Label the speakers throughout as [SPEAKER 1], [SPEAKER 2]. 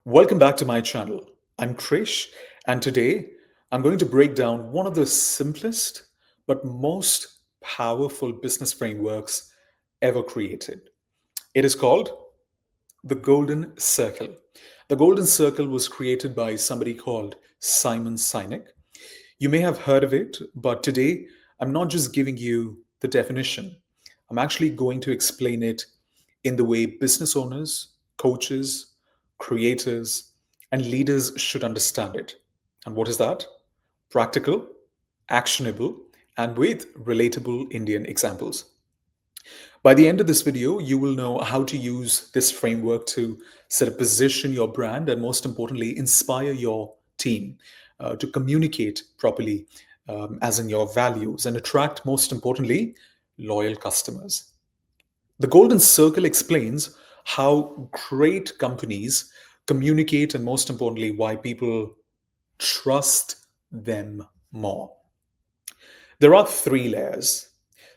[SPEAKER 1] Welcome back to my channel. I'm Krish, and today I'm going to break down one of the simplest but most powerful business frameworks ever created. It is called the Golden Circle. The Golden Circle was created by somebody called Simon Sinek. You may have heard of it, but today I'm not just giving you the definition, I'm actually going to explain it in the way business owners, coaches, creators, and leaders should understand it. And what is that? Practical, actionable, and with relatable Indian examples. By the end of this video, you will know how to use this framework to set a position your brand and, most importantly, inspire your team to communicate properly, as in your values, and attract, most importantly, loyal customers. The Golden Circle explains how great companies communicate and, most importantly, why people trust them more. There are three layers.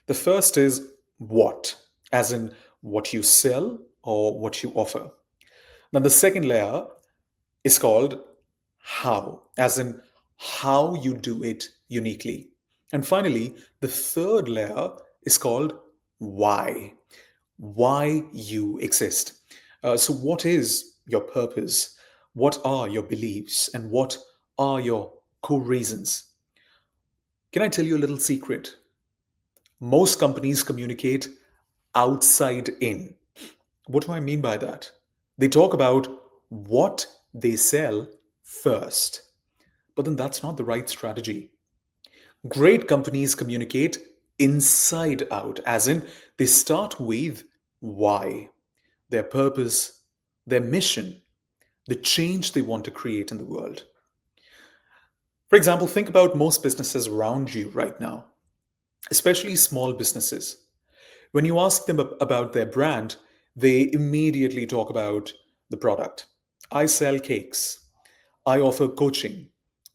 [SPEAKER 1] The first is what, as in what you sell or what you offer. Now, the second layer is called how, as in how you do it uniquely. And finally, the third layer is called why you exist. So, what is your purpose? What are your beliefs? And what are your core reasons? Can I tell you a little secret? Most companies communicate outside in. What do I mean by that? They talk about what they sell first, but then that's not the right strategy. Great companies communicate inside out, as in they start with why, their purpose, their mission, the change they want to create in the world. For example, think about most businesses around you right now, especially small businesses. When you ask them about their brand, they immediately talk about the product. I sell cakes. I offer coaching.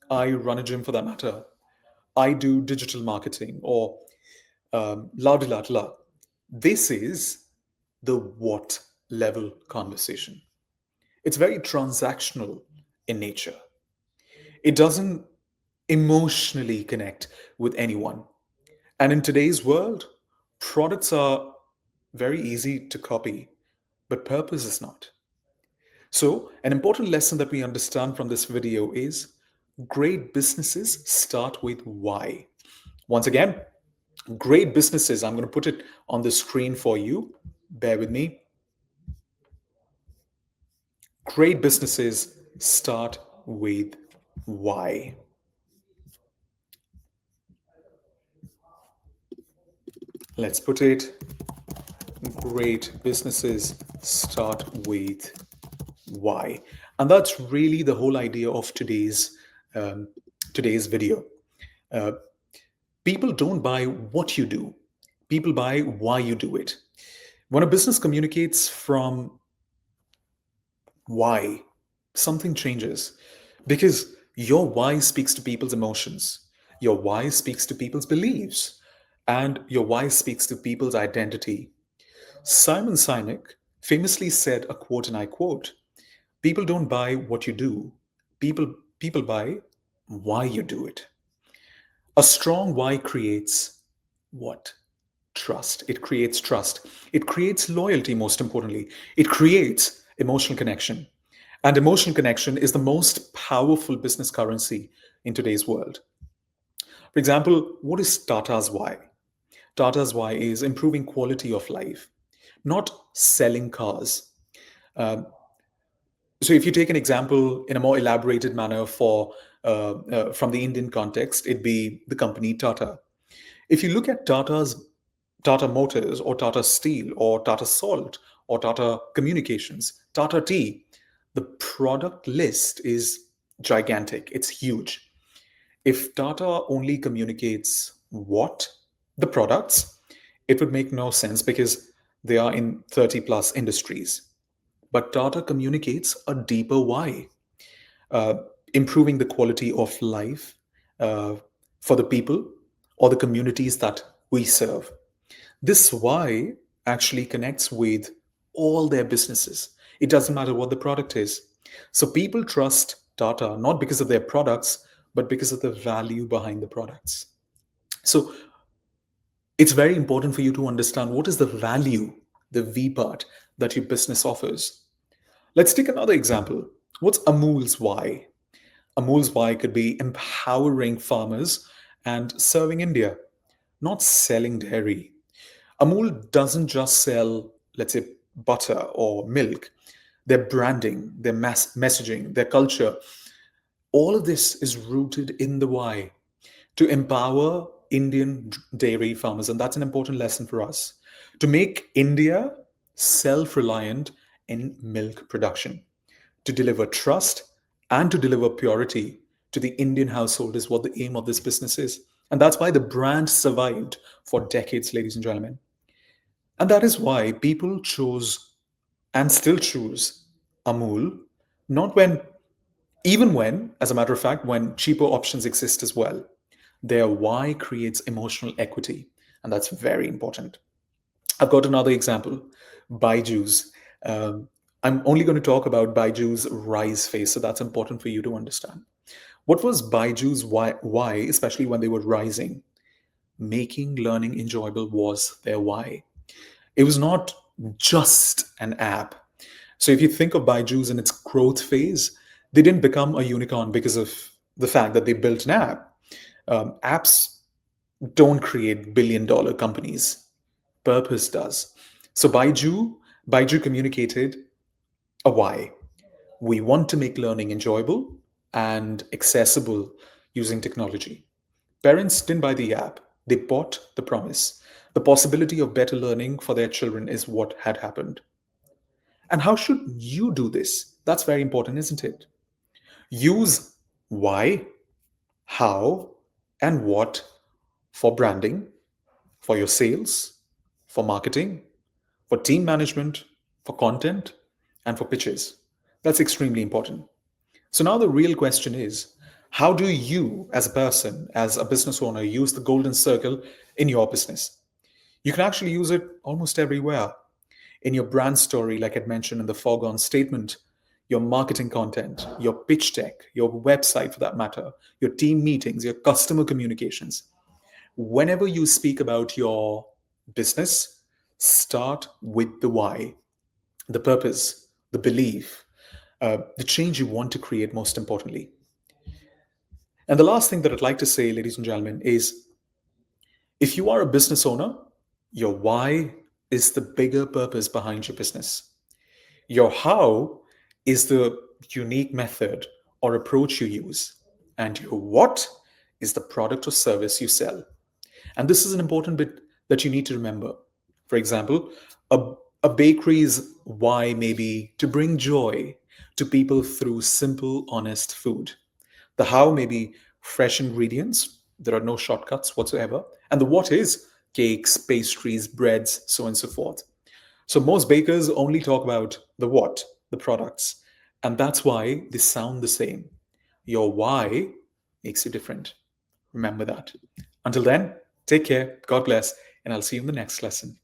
[SPEAKER 1] I run a gym for that matter. I do digital marketing or la de la de la. This is the what level conversation. It's very transactional in nature. It doesn't emotionally connect with anyone. And in today's world, products are very easy to copy, but purpose is not. So, an important lesson that we understand from this video is great businesses start with why. Once again, great businesses, I'm going to put it on the screen for you. Bear with me. Great businesses start with why. Let's put it, great businesses start with why. And that's really the whole idea of today's video. Uh, People don't buy what you do, people buy why you do it. When a business communicates from why, something changes because your why speaks to people's emotions, your why speaks to people's beliefs, and your why speaks to people's identity. Simon Sinek famously said a quote, and I quote, people don't buy what you do, people buy why you do it. A strong why creates what? Trust. It creates trust. It creates loyalty, most importantly. It creates emotional connection. And emotional connection is the most powerful business currency in today's world. For example, what is Tata's why? Tata's why is improving quality of life, not selling cars. Um, so if you take an example in a more elaborated manner from the Indian context, it'd be the company Tata. If you look at Tata Motors or Tata Steel or Tata Salt or Tata Communications, Tata Tea, the product list is gigantic. It's huge. If Tata only communicates what? The products, it would make no sense because they are in 30 plus industries. But Tata communicates a deeper why, uh, improving the quality of life uh, for the people or the communities that we serve. This why actually connects with all their businesses. It doesn't matter what the product is. So people trust Tata not because of their products, but because of the value behind the products. So it's very important for you to understand what is the value, the V part, that your business offers. Let's take another example. What's Amul's why? Amul's why could be empowering farmers and serving India, not selling dairy. Amul doesn't just sell, let's say, butter or milk. Their branding, their messaging, their culture, all of this is rooted in the why, to empower Indian dairy farmers. And that's an important lesson for us, to make India self reliant in milk production, to deliver trust and to deliver purity to the Indian household is what the aim of this business is. And that's why the brand survived for decades, ladies and gentlemen. And that is why people chose and still choose Amul, not when, even when, as a matter of fact, when cheaper options exist as well. Their why creates emotional equity, and that's very important. I've got another example, Byju's. Um, I'm only going to talk about Byju's rise phase, so that's important for you to understand. What was Byju's why, especially when they were rising? Making learning enjoyable was their why. It was not just an app. So if you think of Byju's in its growth phase, they didn't become a unicorn because of the fact that they built an app. Apps don't create billion-dollar companies. Purpose does. So Baiju communicated a why. We want to make learning enjoyable and accessible using technology. Parents didn't buy the app, they bought the promise. The possibility of better learning for their children is what had happened. And how should you do this? That's very important, isn't it? Use why, how, and what for branding, for your sales, for marketing, for team management, for content, and for pitches. That's extremely important. So now the real question is, how do you, as a person, as a business owner, use the golden circle in your business? You can actually use it almost everywhere. In your brand story, like I mentioned in the foregone statement, your marketing content, your pitch deck, your website for that matter, your team meetings, your customer communications. Whenever you speak about your business, start with the why, the purpose, the belief, the change you want to create, most importantly. And the last thing that I'd like to say, ladies and gentlemen, is if you are a business owner, your why is the bigger purpose behind your business. Your how is the unique method or approach you use. And your what is the product or service you sell. And this is an important bit that you need to remember. For example, a bakery's why may be to bring joy to people through simple, honest food. The how may be fresh ingredients, there are no shortcuts whatsoever. And the what is cakes, pastries, breads, so on and so forth. So most bakers only talk about the what, the products. And that's why they sound the same. Your why makes you different. Remember that. Until then, take care, God bless, and I'll see you in the next lesson.